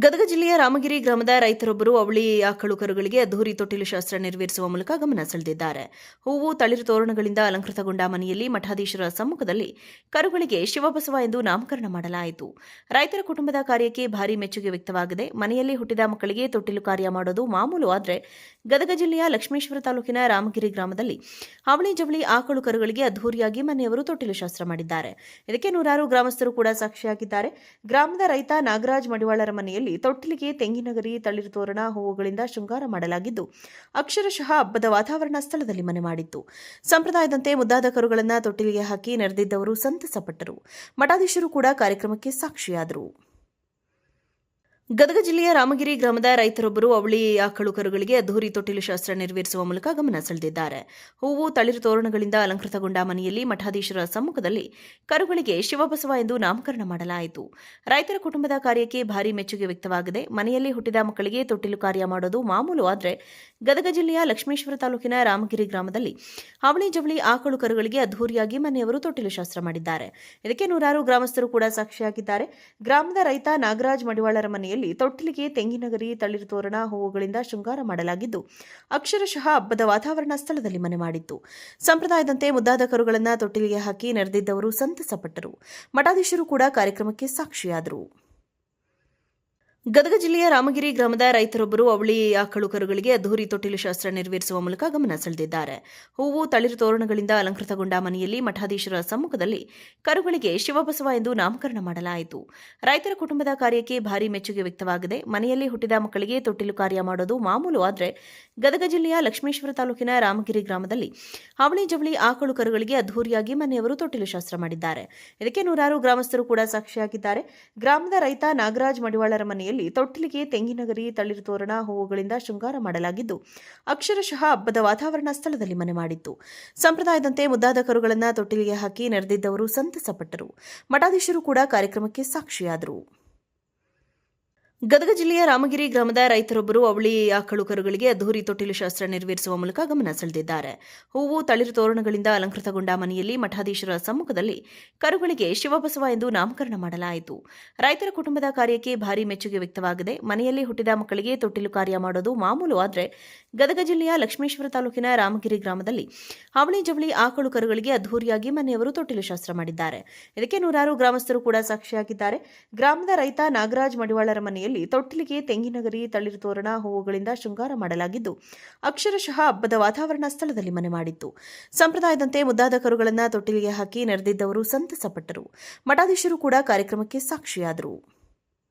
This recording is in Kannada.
ಗದಗ ಜಿಲ್ಲೆಯ ರಾಮಗಿರಿ ಗ್ರಾಮದ ರೈತರೊಬ್ಬರು ಅವಳಿ ಆಕಳು ಕರುಗಳಿಗೆ ಅದ್ದೂರಿ ತೊಟ್ಟಿಲು ಶಾಸ್ತ್ರ ನೆರವೇರಿಸುವ ಮೂಲಕ ಗಮನ ಸೆಳೆದಿದ್ದಾರೆ. ಹೂವು ತಳಿರು ತೋರಣಗಳಿಂದ ಅಲಂಕೃತಗೊಂಡ ಮನೆಯಲ್ಲಿ ಮಠಾಧೀಶರ ಸಮ್ಮುಖದಲ್ಲಿ ಕರುಗಳಿಗೆ ಶಿವಬಸವ ಎಂದು ನಾಮಕರಣ ಮಾಡಲಾಯಿತು. ರೈತರ ಕುಟುಂಬದ ಕಾರ್ಯಕ್ಕೆ ಭಾರಿ ಮೆಚ್ಚುಗೆ ವ್ಯಕ್ತವಾಗಿದೆ. ಮನೆಯಲ್ಲಿ ಹುಟ್ಟಿದ ಮಕ್ಕಳಿಗೆ ತೊಟ್ಟಿಲು ಕಾರ್ಯ ಮಾಡೋದು ಮಾಮೂಲು. ಆದರೆ ಗದಗ ಜಿಲ್ಲೆಯ ಲಕ್ಷ್ಮೇಶ್ವರ ತಾಲೂಕಿನ ರಾಮಗಿರಿ ಗ್ರಾಮದಲ್ಲಿ ಅವಳಿ ಜವಳಿ ಆಕಳು ಕರುಗಳಿಗೆ ಅದ್ದೂರಿಯಾಗಿ ಮನೆಯವರು ತೊಟ್ಟಿಲು ಶಾಸ್ತ್ರ ಮಾಡಿದ್ದಾರೆ. ಇದಕ್ಕೆ ನೂರಾರು ಗ್ರಾಮಸ್ಥರು ಕೂಡ ಸಾಕ್ಷಿಯಾಗಿದ್ದಾರೆ. ಗ್ರಾಮದ ರೈತ ನಾಗರಾಜ್ ಮಡಿವಾಳರ ಮನೆಯಲ್ಲಿ ತೊಟ್ಟಿಲಿಗೆ ತೆಂಗಿನಗರಿ, ತಳಿರು ತೋರಣ, ಹೂವುಗಳಿಂದ ಶೃಂಗಾರ ಮಾಡಲಾಗಿದ್ದು ಅಕ್ಷರಶಃ ಹಬ್ಬದ ವಾತಾವರಣ ಸ್ಥಳದಲ್ಲಿ ಮನೆ ಮಾಡಿತ್ತು. ಸಂಪ್ರದಾಯದಂತೆ ಮುದ್ದಾದ ಕರುಗಳನ್ನು ತೊಟ್ಟಿಲಿಗೆ ಹಾಕಿ ನೆರೆದಿದ್ದವರು ಸಂತಸಪಟ್ಟರು. ಮಠಾಧೀಶರು ಕೂಡ ಕಾರ್ಯಕ್ರಮಕ್ಕೆ ಸಾಕ್ಷಿಯಾದರು. ಗದಗ ಜಿಲ್ಲೆಯ ರಾಮಗಿರಿ ಗ್ರಾಮದ ರೈತರೊಬ್ಬರು ಅವಳಿ ಆಕಳು ಕರುಗಳಿಗೆ ಅದ್ದೂರಿ ತೊಟ್ಟಿಲು ಶಾಸ್ತ್ರ ನೆರವೇರಿಸುವ ಮೂಲಕ ಗಮನ ಸೆಳೆದಿದ್ದಾರೆ. ಹೂವು ತಳಿರು ತೋರಣಗಳಿಂದ ಅಲಂಕೃತಗೊಂಡ ಮನೆಯಲ್ಲಿ ಮಠಾಧೀಶರ ಸಮ್ಮುಖದಲ್ಲಿ ಕರುಗಳಿಗೆ ಶಿವಬಸವ ಎಂದು ನಾಮಕರಣ ಮಾಡಲಾಯಿತು. ರೈತರ ಕುಟುಂಬದ ಕಾರ್ಯಕ್ಕೆ ಭಾರಿ ಮೆಚ್ಚುಗೆ ವ್ಯಕ್ತವಾಗಿದೆ. ಮನೆಯಲ್ಲಿ ಹುಟ್ಟಿದ ಮಕ್ಕಳಿಗೆ ತೊಟ್ಟಿಲು ಕಾರ್ಯ ಮಾಡೋದು ಮಾಮೂಲು. ಆದರೆ ಗದಗ ಜಿಲ್ಲೆಯ ಲಕ್ಷ್ಮೇಶ್ವರ ತಾಲೂಕಿನ ರಾಮಗಿರಿ ಗ್ರಾಮದಲ್ಲಿ ಅವಳಿ ಜವಳಿ ಆಕಳು ಕರುಗಳಿಗೆ ಅದ್ದೂರಿಯಾಗಿ ಮನೆಯವರು ತೊಟ್ಟಿಲು ಶಾಸ್ತ್ರ ಮಾಡಿದ್ದಾರೆ. ಇದಕ್ಕೆ ನೂರಾರು ಗ್ರಾಮಸ್ಥರು ಕೂಡ ಸಾಕ್ಷಿಯಾಗಿದ್ದಾರೆ. ಗ್ರಾಮದ ರೈತ ನಾಗರಾಜ್ ಮಡಿವಾಳರ ಮನೆಯಲ್ಲಿ ತೊಟ್ಟಿಲಿಗೆ ತೆಂಗಿನಗರಿ, ತಳಿರು ತೋರಣ, ಹೂವುಗಳಿಂದ ಶೃಂಗಾರ ಮಾಡಲಾಗಿದ್ದು ಅಕ್ಷರಶಃ ಹಬ್ಬದ ವಾತಾವರಣ ಸ್ಥಳದಲ್ಲಿ ಮನೆ ಮಾಡಿತ್ತು. ಸಂಪ್ರದಾಯದಂತೆ ಮುದ್ದಾದ ಕರುಗಳನ್ನು ತೊಟ್ಟಿಲಿಗೆ ಹಾಕಿ ನೆರೆದಿದ್ದವರು ಸಂತಸಪಟ್ಟರು. ಮಠಾಧೀಶರು ಕೂಡ ಕಾರ್ಯಕ್ರಮಕ್ಕೆ ಸಾಕ್ಷಿಯಾದರು. ಗದಗ ಜಿಲ್ಲೆಯ ರಾಮಗಿರಿ ಗ್ರಾಮದ ರೈತರೊಬ್ಬರು ಅವಳಿ ಆಕಳು ಕರುಗಳಿಗೆ ಅದ್ದೂರಿ ತೊಟ್ಟಿಲು ಶಾಸ್ತ್ರ ನೆರವೇರಿಸುವ ಮೂಲಕ ಗಮನ ಸೆಳೆದಿದ್ದಾರೆ. ಹೂವು ತಳಿರು ತೋರಣಗಳಿಂದ ಅಲಂಕೃತಗೊಂಡ ಮನೆಯಲ್ಲಿ ಮಠಾಧೀಶರ ಸಮ್ಮುಖದಲ್ಲಿ ಕರುಗಳಿಗೆ ಶಿವಬಸವ ಎಂದು ನಾಮಕರಣ ಮಾಡಲಾಯಿತು. ರೈತರ ಕುಟುಂಬದ ಕಾರ್ಯಕ್ಕೆ ಭಾರಿ ಮೆಚ್ಚುಗೆ ವ್ಯಕ್ತವಾಗಿದೆ. ಮನೆಯಲ್ಲಿ ಹುಟ್ಟಿದ ಮಕ್ಕಳಿಗೆ ತೊಟ್ಟಿಲು ಕಾರ್ಯ ಮಾಡೋದು ಮಾಮೂಲು. ಆದರೆ ಗದಗ ಜಿಲ್ಲೆಯ ಲಕ್ಷ್ಮೇಶ್ವರ ತಾಲೂಕಿನ ರಾಮಗಿರಿ ಗ್ರಾಮದಲ್ಲಿ ಅವಳಿ ಜವಳಿ ಆಕಳು ಕರುಗಳಿಗೆ ಅದ್ದೂರಿಯಾಗಿ ಮನೆಯವರು ತೊಟ್ಟಿಲು ಶಾಸ್ತ್ರ ಮಾಡಿದ್ದಾರೆ. ಇದಕ್ಕೆ ನೂರಾರು ಗ್ರಾಮಸ್ಥರು ಕೂಡ ಸಾಕ್ಷಿಯಾಗಿದ್ದಾರೆ. ಗ್ರಾಮದ ರೈತ ನಾಗರಾಜ್ ಮಡಿವಾಳರ ಮನೆಯಲ್ಲಿ ತೊಟ್ಟಿಲಿಗೆ ತೆಂಗಿನಗರಿ, ತಳಿರು ತೋರಣ, ಹೂವುಗಳಿಂದ ಶೃಂಗಾರ ಮಾಡಲಾಗಿದ್ದು ಅಕ್ಷರಶಃ ಹಬ್ಬದ ವಾತಾವರಣ ಸ್ಥಳದಲ್ಲಿ ಮನೆ ಮಾಡಿತ್ತು. ಸಂಪ್ರದಾಯದಂತೆ ಮುದ್ದಾದ ಕರುಗಳನ್ನು ತೊಟ್ಟಿಲಿಗೆ ಹಾಕಿ ನೆರೆದಿದ್ದವರು ಸಂತಸಪಟ್ಟರು. ಮಠಾಧೀಶರು ಕೂಡ ಕಾರ್ಯಕ್ರಮಕ್ಕೆ ಸಾಕ್ಷಿಯಾದರು. ಗದಗ ಜಿಲ್ಲೆಯ ರಾಮಗಿರಿ ಗ್ರಾಮದ ರೈತರೊಬ್ಬರು ಅವಳಿ ಆಕಳು ಕರುಗಳಿಗೆ ಅದ್ದೂರಿ ತೊಟ್ಟಿಲು ಶಾಸ್ತ್ರ ನೆರವೇರಿಸುವ ಮೂಲಕ ಗಮನ ಸೆಳೆದಿದ್ದಾರೆ. ಹೂವು ತಳಿರು ತೋರಣಗಳಿಂದ ಅಲಂಕೃತಗೊಂಡ ಮನೆಯಲ್ಲಿ ಮಠಾಧೀಶರ ಸಮ್ಮುಖದಲ್ಲಿ ಕರುಗಳಿಗೆ ಶಿವಬಸವ ಎಂದು ನಾಮಕರಣ ಮಾಡಲಾಯಿತು. ರೈತರ ಕುಟುಂಬದ ಕಾರ್ಯಕ್ಕೆ ಭಾರಿ ಮೆಚ್ಚುಗೆ ವ್ಯಕ್ತವಾಗಿದೆ. ಮನೆಯಲ್ಲಿ ಹುಟ್ಟಿದ ಮಕ್ಕಳಿಗೆ ತೊಟ್ಟಿಲು ಕಾರ್ಯ ಮಾಡೋದು ಮಾಮೂಲು. ಆದರೆ ಗದಗ ಜಿಲ್ಲೆಯ ಲಕ್ಷ್ಮೇಶ್ವರ ತಾಲೂಕಿನ ರಾಮಗಿರಿ ಗ್ರಾಮದಲ್ಲಿ ಅವಳಿ ಜವಳಿ ಆಕಳು ಕರುಗಳಿಗೆ ಅದ್ದೂರಿಯಾಗಿ ಮನೆಯವರು ತೊಟ್ಟಿಲು ಶಾಸ್ತ್ರ ಮಾಡಿದ್ದಾರೆ. ಇದಕ್ಕೆ ನೂರಾರು ಗ್ರಾಮಸ್ಥರು ಕೂಡ ಸಾಕ್ಷಿಯಾಗಿದ್ದಾರೆ. ಗ್ರಾಮದ ರೈತ ನಾಗರಾಜ್ ಮಡಿವಾಳರ ಮನೆಯಲ್ಲಿ ತೊಟ್ಟಿಲಿಗೆ ತೆಂಗಿನಗರಿ, ತಳಿರು ತೋರಣ, ಹೂವುಗಳಿಂದ ಶೃಂಗಾರ ಮಾಡಲಾಗಿದ್ದು ಅಕ್ಷರಶಃ ಹಬ್ಬದ ವಾತಾವರಣ ಸ್ಥಳದಲ್ಲಿ ಮನೆ ಮಾಡಿತ್ತು. ಸಂಪ್ರದಾಯದಂತೆ ಮುದ್ದಾದ ಕರುಗಳನ್ನು ತೊಟ್ಟಿಲಿಗೆ ಹಾಕಿ ನೆರೆದಿದ್ದವರು ಸಂತಸಪಟ್ಟರು. ಮಠಾಧೀಶರು ಕೂಡ ಕಾರ್ಯಕ್ರಮಕ್ಕೆ ಸಾಕ್ಷಿಯಾದರು.